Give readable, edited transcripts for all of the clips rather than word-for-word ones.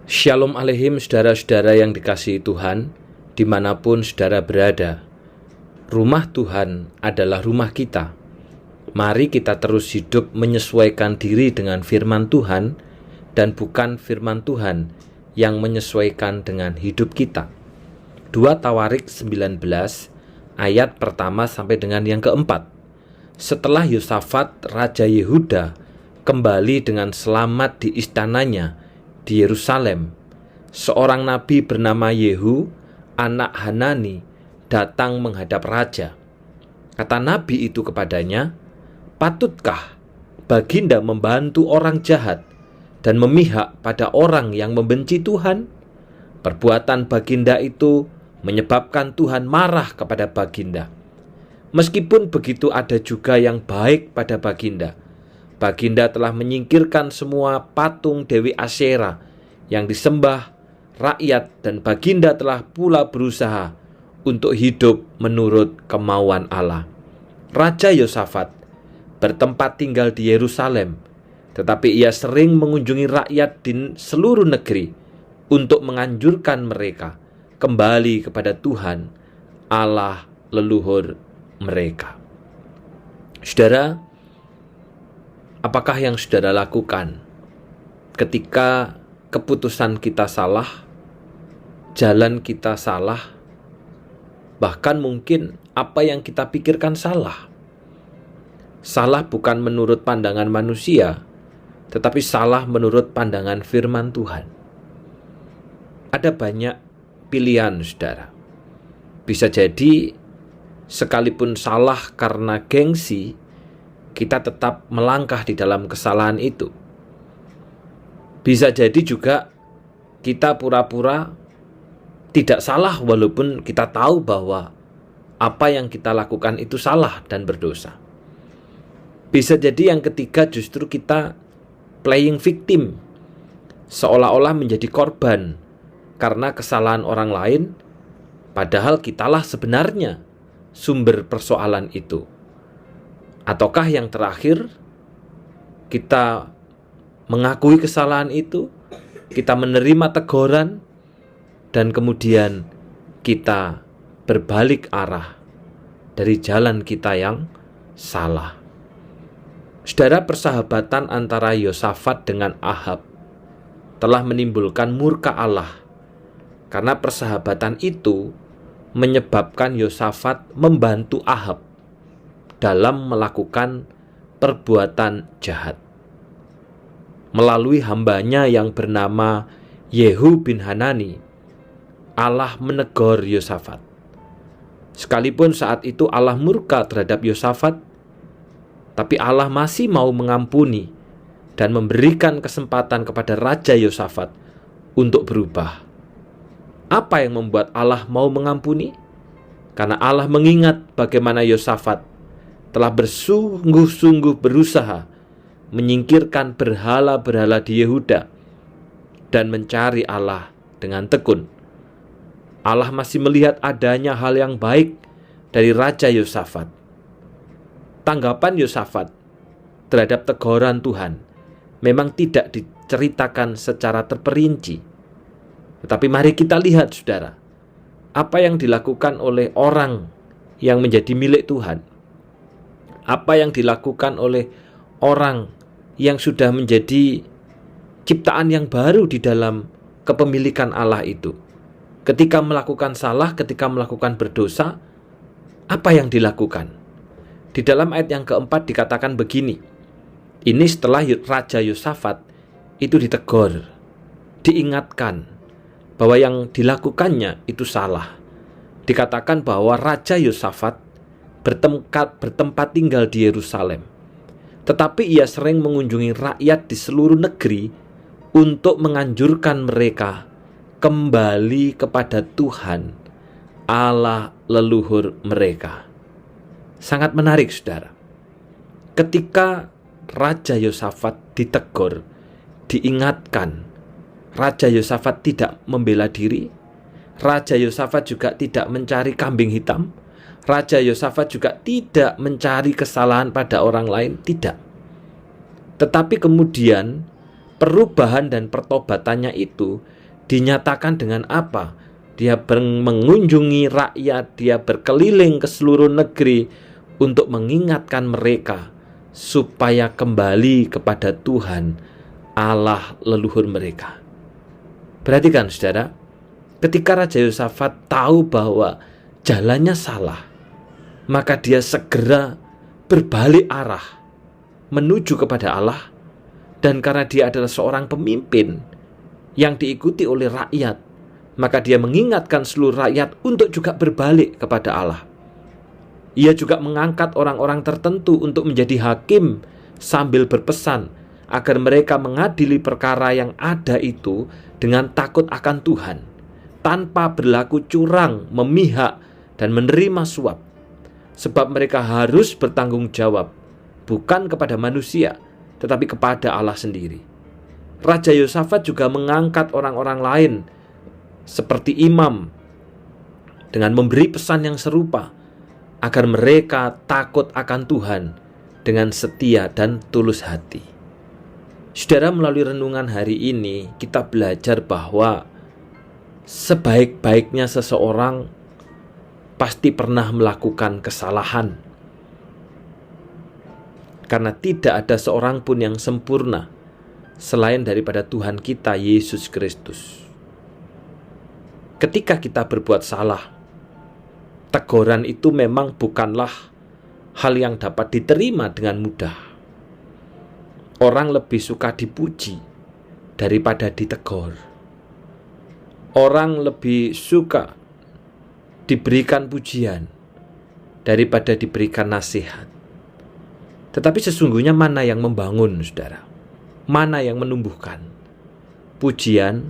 Shalom Aleihim, saudara-saudara yang dikasihi Tuhan, dimanapun saudara berada. Rumah Tuhan adalah rumah kita. Mari kita terus hidup menyesuaikan diri dengan firman Tuhan, dan bukan firman Tuhan yang menyesuaikan dengan hidup kita. 2 Tawarik 19 ayat pertama sampai dengan yang keempat. Setelah Yosafat Raja Yehuda kembali dengan selamat di istananya di Yerusalem, seorang nabi bernama Yehu, anak Hanani, datang menghadap raja. Kata nabi itu kepadanya, "Patutkah baginda membantu orang jahat dan memihak pada orang yang membenci Tuhan?" Perbuatan baginda itu menyebabkan Tuhan marah kepada baginda. Meskipun begitu, ada juga yang baik pada baginda. Baginda telah menyingkirkan semua patung Dewi Asyera yang disembah rakyat, dan baginda telah pula berusaha untuk hidup menurut kemauan Allah. Raja Yosafat bertempat tinggal di Yerusalem, tetapi ia sering mengunjungi rakyat di seluruh negeri untuk menganjurkan mereka kembali kepada Tuhan, Allah leluhur mereka. Saudara, apakah yang saudara lakukan ketika keputusan kita salah, jalan kita salah, bahkan mungkin apa yang kita pikirkan salah? Salah bukan menurut pandangan manusia, tetapi salah menurut pandangan firman Tuhan. Ada banyak pilihan, saudara. Bisa jadi sekalipun salah karena gengsi, kita tetap melangkah di dalam kesalahan itu. Bisa jadi juga kita pura-pura tidak salah walaupun kita tahu bahwa apa yang kita lakukan itu salah dan berdosa. Bisa jadi yang ketiga justru kita playing victim, seolah-olah menjadi korban karena kesalahan orang lain, padahal kitalah sebenarnya sumber persoalan itu. Ataukah yang terakhir, kita mengakui kesalahan itu, kita menerima teguran, dan kemudian kita berbalik arah dari jalan kita yang salah. Saudara, persahabatan antara Yosafat dengan Ahab telah menimbulkan murka Allah, karena persahabatan itu menyebabkan Yosafat membantu Ahab dalam melakukan perbuatan jahat. Melalui hambanya yang bernama Yehu bin Hanani, Allah menegur Yosafat. Sekalipun saat itu Allah murka terhadap Yosafat, tapi Allah masih mau mengampuni dan memberikan kesempatan kepada Raja Yosafat untuk berubah. Apa yang membuat Allah mau mengampuni? Karena Allah mengingat bagaimana Yosafat telah bersungguh-sungguh berusaha menyingkirkan berhala-berhala di Yehuda dan mencari Allah dengan tekun. Allah masih melihat adanya hal yang baik dari Raja Yosafat. Tanggapan Yosafat terhadap teguran Tuhan memang tidak diceritakan secara terperinci. Tetapi mari kita lihat, saudara, apa yang dilakukan oleh orang yang menjadi milik Tuhan. Apa yang dilakukan oleh orang yang sudah menjadi ciptaan yang baru di dalam kepemilikan Allah itu. Ketika melakukan salah, ketika melakukan berdosa, apa yang dilakukan? Di dalam ayat yang keempat dikatakan begini. Ini setelah Raja Yosafat itu ditegur, diingatkan bahwa yang dilakukannya itu salah. Dikatakan bahwa Raja Yosafat bertempat tinggal di Yerusalem, tetapi ia sering mengunjungi rakyat di seluruh negeri untuk menganjurkan mereka kembali kepada Tuhan, Allah leluhur mereka. Sangat menarik, saudara. Ketika Raja Yosafat ditegur, diingatkan, Raja Yosafat tidak membela diri. Raja Yosafat juga tidak mencari kambing hitam. Raja Yosafat juga tidak mencari kesalahan pada orang lain, tidak. Tetapi kemudian perubahan dan pertobatannya itu Dinyatakan dengan apa? Dia mengunjungi rakyat, dia berkeliling ke seluruh negeri untuk mengingatkan mereka supaya kembali kepada Tuhan, Allah leluhur mereka. Perhatikan saudara, ketika Raja Yosafat tahu bahwa jalannya salah, maka dia segera berbalik arah menuju kepada Allah. Dan karena dia adalah seorang pemimpin yang diikuti oleh rakyat, maka dia mengingatkan seluruh rakyat untuk juga berbalik kepada Allah. Ia juga mengangkat orang-orang tertentu untuk menjadi hakim sambil berpesan agar mereka mengadili perkara yang ada itu dengan takut akan Tuhan, tanpa berlaku curang, memihak, dan menerima suap. Sebab mereka harus bertanggung jawab, bukan kepada manusia, tetapi kepada Allah sendiri. Raja Yosafat juga mengangkat orang-orang lain seperti imam dengan memberi pesan yang serupa agar mereka takut akan Tuhan dengan setia dan tulus hati. Saudara, melalui renungan hari ini kita belajar bahwa sebaik-baiknya seseorang pasti pernah melakukan kesalahan, karena tidak ada seorang pun yang sempurna selain daripada Tuhan kita Yesus Kristus. Ketika kita berbuat salah, teguran itu memang bukanlah hal yang dapat diterima dengan mudah. Orang lebih suka dipuji daripada ditegur. Orang lebih suka diberikan pujian daripada diberikan nasihat. Tetapi sesungguhnya mana yang membangun, saudara? Mana yang menumbuhkan? Pujian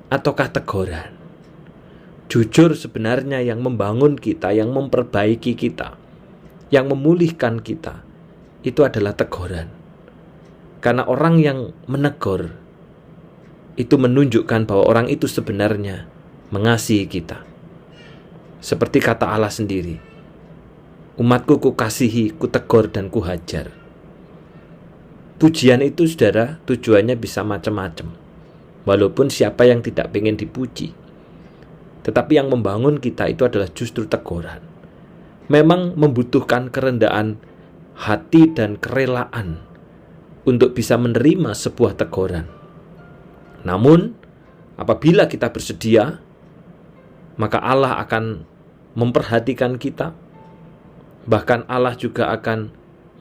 ataukah teguran? Jujur, sebenarnya yang membangun kita, yang memperbaiki kita, yang memulihkan kita, itu adalah teguran. Karena orang yang menegur itu menunjukkan bahwa orang itu sebenarnya mengasihi kita. Seperti kata Allah sendiri, umatku kukasihi, kutegur dan kuhajar. Pujian itu, saudara, tujuannya bisa macam-macam. Walaupun siapa yang tidak ingin dipuji, tetapi yang membangun kita itu adalah justru teguran. Memang membutuhkan kerendahan hati dan kerelaan untuk bisa menerima sebuah teguran. Namun, apabila kita bersedia, maka Allah akan memperhatikan kita. Bahkan Allah juga akan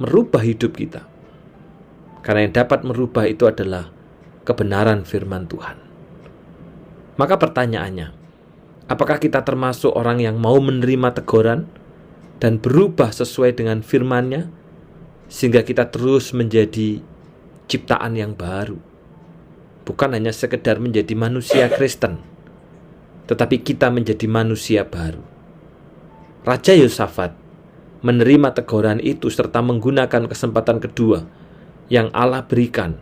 merubah hidup kita. Karena yang dapat merubah itu adalah kebenaran firman Tuhan. Maka pertanyaannya, apakah kita termasuk orang yang mau menerima teguran dan berubah sesuai dengan firman-Nya, sehingga kita terus menjadi ciptaan yang baru? Bukan hanya sekedar menjadi manusia Kristen, tetapi kita menjadi manusia baru. Raja Yosafat menerima teguran itu serta menggunakan kesempatan kedua yang Allah berikan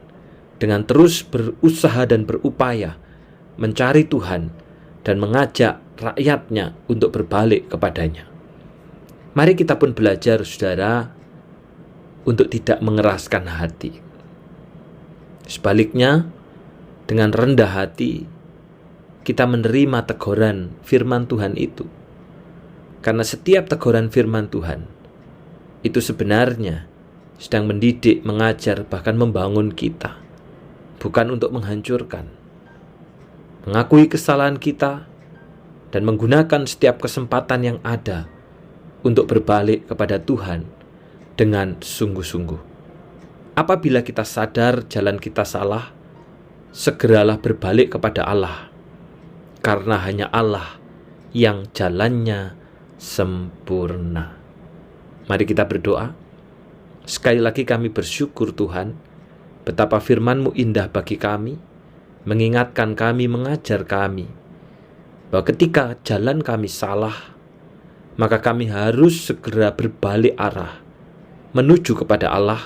dengan terus berusaha dan berupaya mencari Tuhan dan mengajak rakyatnya untuk berbalik kepadanya. Mari kita pun belajar, saudara, untuk tidak mengeraskan hati. Sebaliknya, dengan rendah hati kita menerima teguran firman Tuhan itu. Karena setiap teguran firman Tuhan itu sebenarnya sedang mendidik, mengajar, bahkan membangun kita, bukan untuk menghancurkan. Mengakui kesalahan kita dan menggunakan setiap kesempatan yang ada untuk berbalik kepada Tuhan dengan sungguh-sungguh. Apabila kita sadar jalan kita salah, segeralah berbalik kepada Allah, karena hanya Allah yang jalannya sempurna. Mari kita berdoa. Sekali lagi kami bersyukur Tuhan, betapa firman-Mu indah bagi kami, mengingatkan kami, mengajar kami, bahwa ketika jalan kami salah, maka kami harus segera berbalik arah, menuju kepada Allah,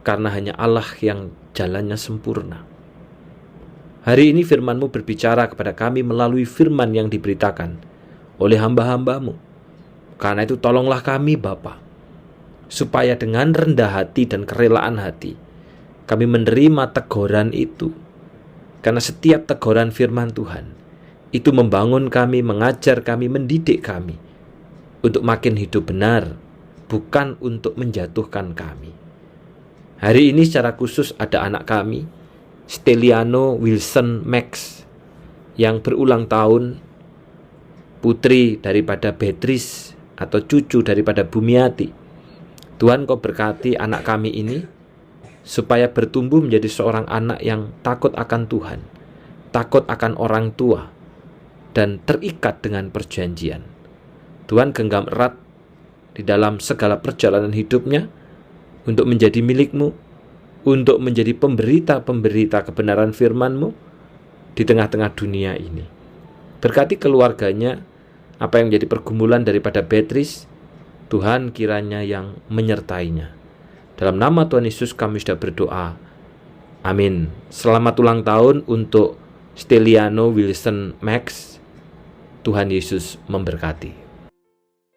karena hanya Allah yang jalannya sempurna. Hari ini firman-Mu berbicara kepada kami melalui firman yang diberitakan oleh hamba-hamba-Mu. Karena itu tolonglah kami Bapa, supaya dengan rendah hati dan kerelaan hati kami menerima teguran itu, Karena setiap teguran firman Tuhan itu membangun kami, mengajar kami, mendidik kami untuk makin hidup benar, bukan untuk menjatuhkan kami. Hari ini secara khusus ada anak kami, Steliano Wilson Max, yang berulang tahun, putri daripada Beatrice atau cucu daripada Bumiati. Tuhan, Kau berkati anak kami ini supaya bertumbuh menjadi seorang anak yang takut akan Tuhan, takut akan orang tua, dan terikat dengan perjanjian. Tuhan, genggam erat di dalam segala perjalanan hidupnya untuk menjadi milik-Mu, untuk menjadi pemberita-pemberita kebenaran firman-Mu di tengah-tengah dunia ini. Berkati keluarganya, apa yang menjadi pergumulan daripada Beatrice, Tuhan kiranya yang menyertainya. Dalam nama Tuhan Yesus kami sudah berdoa. Amin. Selamat ulang tahun untuk Steliano Wilson Max. Tuhan Yesus memberkati.